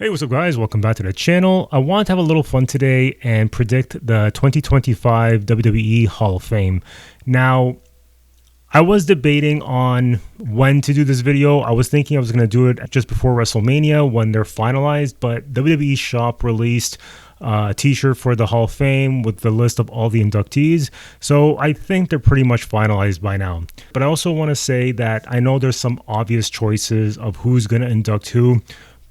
Hey, what's up guys? Welcome back to the channel. I want to have a little fun today and predict the 2025 WWE Hall of Fame. Now, I was debating on when to do this video. I was thinking I was going to do it just before WrestleMania when they're finalized, but WWE Shop released a t-shirt for the Hall of Fame with the list of all the inductees. So I think they're pretty much finalized by now. But I also want to say that I know there's some obvious choices of who's going to induct who.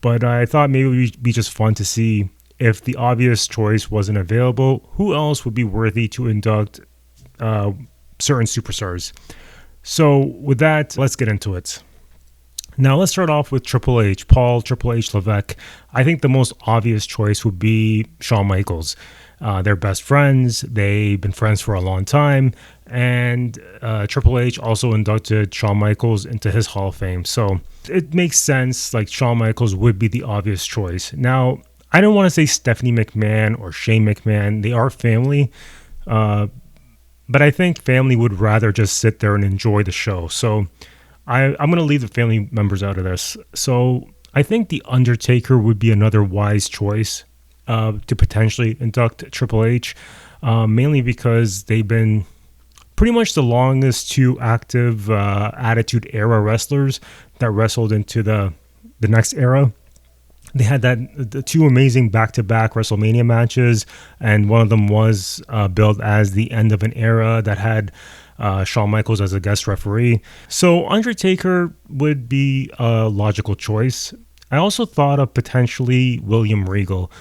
But I thought maybe it would be just fun to see if the obvious choice wasn't available, who else would be worthy to induct certain superstars. So with that, let's get into it. Now let's start off with Triple H, Paul Triple H Levesque. I think the most obvious choice would be Shawn Michaels. They're best friends. They've been friends for a long time. And Triple H also inducted Shawn Michaels into his Hall of Fame. So it makes sense, like Shawn Michaels would be the obvious choice. Now, I don't want to say Stephanie McMahon or Shane McMahon. They are family. But I think family would rather just sit there and enjoy the show. So I'm going to leave the family members out of this. So I think The Undertaker would be another wise choice to potentially induct Triple H, mainly because they've been pretty much the longest two active Attitude Era wrestlers that wrestled into the next era. They had the two amazing back-to-back WrestleMania matches, and one of them was billed as the end of an era that had Shawn Michaels as a guest referee. So Undertaker would be a logical choice. I also thought of potentially William Regal.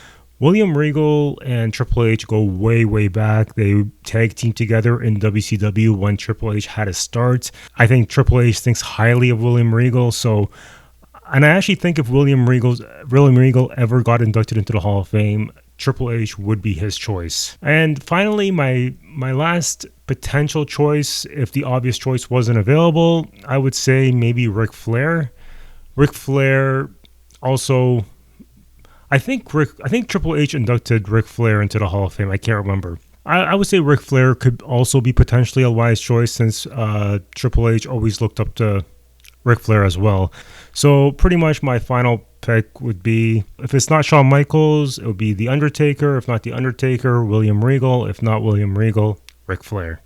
William Regal and Triple H go way, way back. They tag teamed together in WCW when Triple H had a start. I think Triple H thinks highly of William Regal. And I actually think if William Regal ever got inducted into the Hall of Fame, Triple H would be his choice. And finally, my last potential choice, if the obvious choice wasn't available, I would say maybe Ric Flair. Ric Flair also... I think Triple H inducted Ric Flair into the Hall of Fame. I can't remember. I would say Ric Flair could also be potentially a wise choice since Triple H always looked up to Ric Flair as well. So pretty much my final pick would be, if it's not Shawn Michaels, it would be The Undertaker. If not The Undertaker, William Regal. If not William Regal, Ric Flair.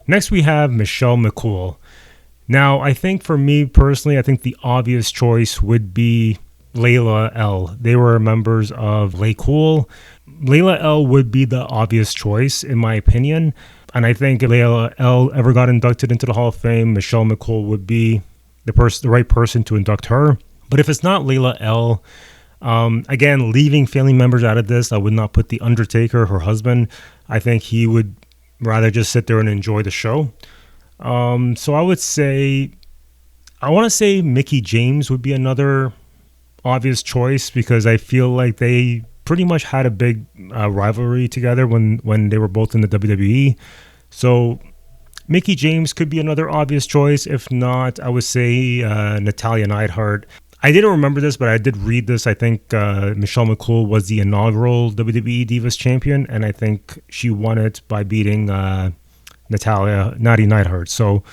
Next we have Michelle McCool. Now I think for me personally, I think the obvious choice would be Layla L. They were members of Lay Cool. Layla L would be the obvious choice in my opinion. And I think if Layla L ever got inducted into the Hall of Fame, Michelle McCool would be the right person to induct her. But if it's not Layla L, again, leaving family members out of this, I would not put The Undertaker, her husband. I think he would rather just sit there and enjoy the show. So I want to say Mickie James would be another obvious choice because I feel like they pretty much had a big rivalry together when they were both in the WWE. So Mickie James could be another obvious choice. If not, I would say Natalya Neidhart. I didn't remember this, but I did read this. I think Michelle McCool was the inaugural WWE Divas champion, and I think she won it by beating Natalya Neidhart. So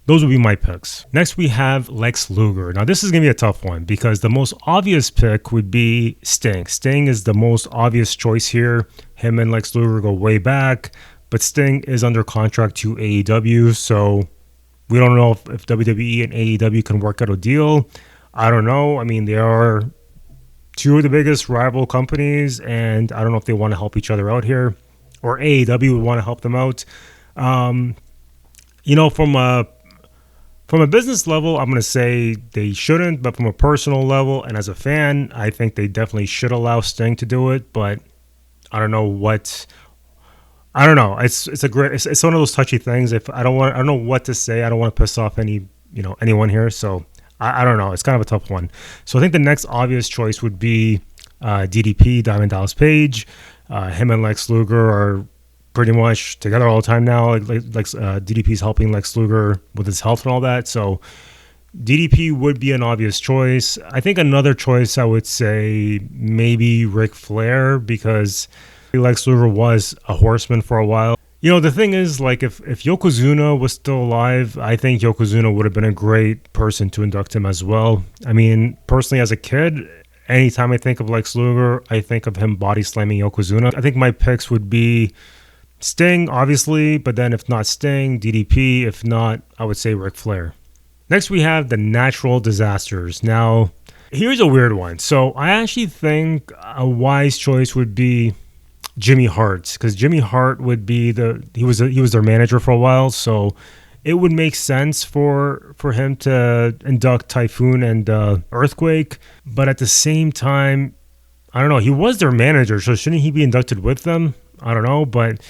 those would be my picks. Next, we have Lex Luger. Now, this is going to be a tough one because the most obvious pick would be Sting. Sting is the most obvious choice here. Him and Lex Luger go way back, but Sting is under contract to AEW, so we don't know if WWE and AEW can work out a deal. I don't know. I mean, they are two of the biggest rival companies, and I don't know if they want to help each other out here, or AEW would want to help them out. From a business level, I'm going to say they shouldn't, but from a personal level and as a fan, I think they definitely should allow Sting to do it, but I don't know. It's one of those touchy things. I don't know what to say. I don't want to piss off anyone here, so I don't know. It's kind of a tough one. So I think the next obvious choice would be DDP, Diamond Dallas Page. Him and Lex Luger are pretty much together all the time now. DDP's helping Lex Luger with his health and all that. So DDP would be an obvious choice. I think another choice I would say maybe Ric Flair because Lex Luger was a horseman for a while. You know, the thing is, like, if Yokozuna was still alive, I think Yokozuna would have been a great person to induct him as well. I mean, personally, as a kid, anytime I think of Lex Luger, I think of him body slamming Yokozuna. I think my picks would be Sting, obviously, but then if not Sting, DDP. If not, I would say Ric Flair. Next, we have the natural disasters. Now, here's a weird one. So I actually think a wise choice would be Jimmy Hart, because Jimmy Hart would be he was their manager for a while, so it would make sense for him to induct Typhoon and Earthquake. But at the same time, I don't know, he was their manager, so shouldn't he be inducted with them? I don't know. But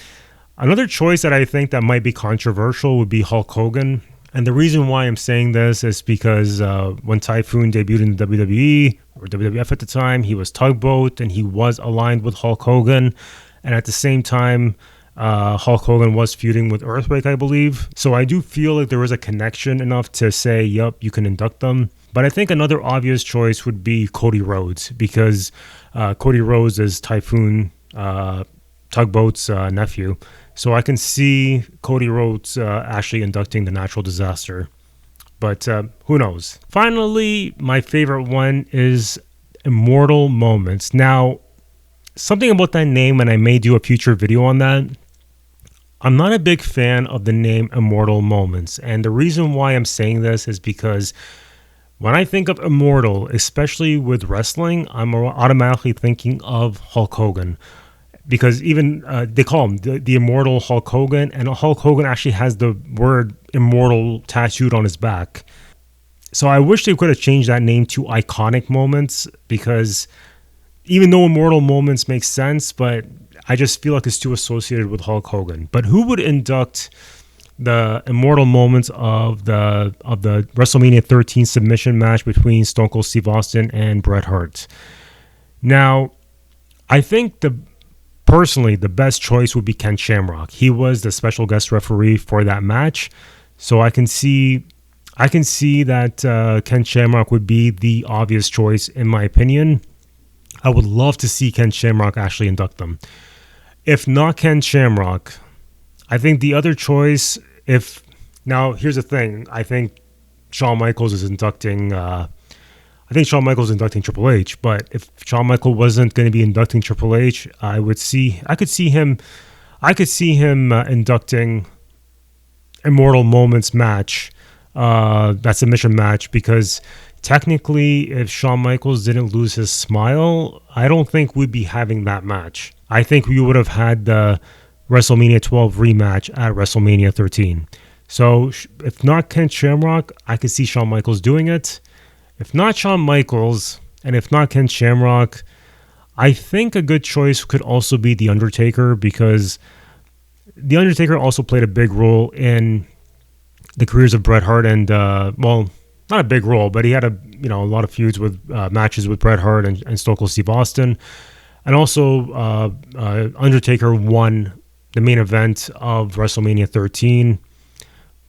another choice that I think that might be controversial would be Hulk Hogan. And the reason why I'm saying this is because when Typhoon debuted in the WWE or WWF at the time, he was Tugboat and he was aligned with Hulk Hogan. And at the same time, Hulk Hogan was feuding with Earthquake, I believe. So I do feel like there was a connection enough to say, yup, you can induct them. But I think another obvious choice would be Cody Rhodes, because Cody Rhodes is Typhoon Tugboat's nephew. So I can see Cody Rhodes actually inducting the natural disaster. But who knows? Finally, my favorite one is Immortal Moments. Now, something about that name, and I may do a future video on that. I'm not a big fan of the name Immortal Moments. And the reason why I'm saying this is because when I think of immortal, especially with wrestling, I'm automatically thinking of Hulk Hogan. Because even they call him the immortal Hulk Hogan, and Hulk Hogan actually has the word immortal tattooed on his back. So I wish they could have changed that name to Iconic Moments, because even though Immortal Moments makes sense, but I just feel like it's too associated with Hulk Hogan. But who would induct the Immortal Moments of the WrestleMania 13 submission match between Stone Cold Steve Austin and Bret Hart? Now, I think personally, the best choice would be Ken Shamrock. He was the special guest referee for that match, so I can see that Ken Shamrock would be the obvious choice in my opinion. I would love to see Ken Shamrock actually induct them. If not Ken Shamrock, I think the other choice. Now here's the thing, I think Shawn Michaels is inducting. Triple H, but if Shawn Michaels wasn't going to be inducting Triple H, I could see him inducting Immortal Moments match, that submission match, because technically, if Shawn Michaels didn't lose his smile, I don't think we'd be having that match. I think we would have had the WrestleMania 12 rematch at WrestleMania 13. So if not Ken Shamrock, I could see Shawn Michaels doing it. If not Shawn Michaels, and if not Ken Shamrock, I think a good choice could also be The Undertaker, because The Undertaker also played a big role in the careers of Bret Hart and, well, not a big role, but he had a lot of feuds with matches with Bret Hart and Stone Cold Steve Austin. And also, Undertaker won the main event of WrestleMania 13.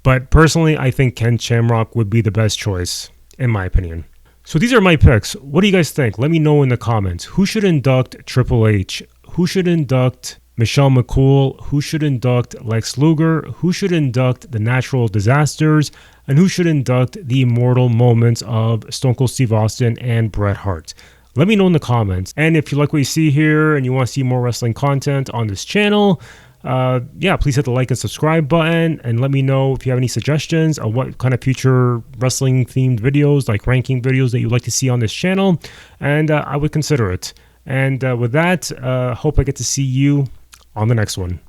But personally, I think Ken Shamrock would be the best choice, in my opinion. So these are my picks. What do you guys think? Let me know in the comments. Who should induct Triple H? Who should induct Michelle McCool? Who should induct Lex Luger? Who should induct the Natural Disasters? And who should induct the Immortal Moments of Stone Cold Steve Austin and Bret Hart? Let me know in the comments. And if you like what you see here and you want to see more wrestling content on this channel, please hit the like and subscribe button, and let me know if you have any suggestions on what kind of future wrestling themed videos, like ranking videos, that you'd like to see on this channel, and I would consider it. And with that, hope I get to see you on the next one.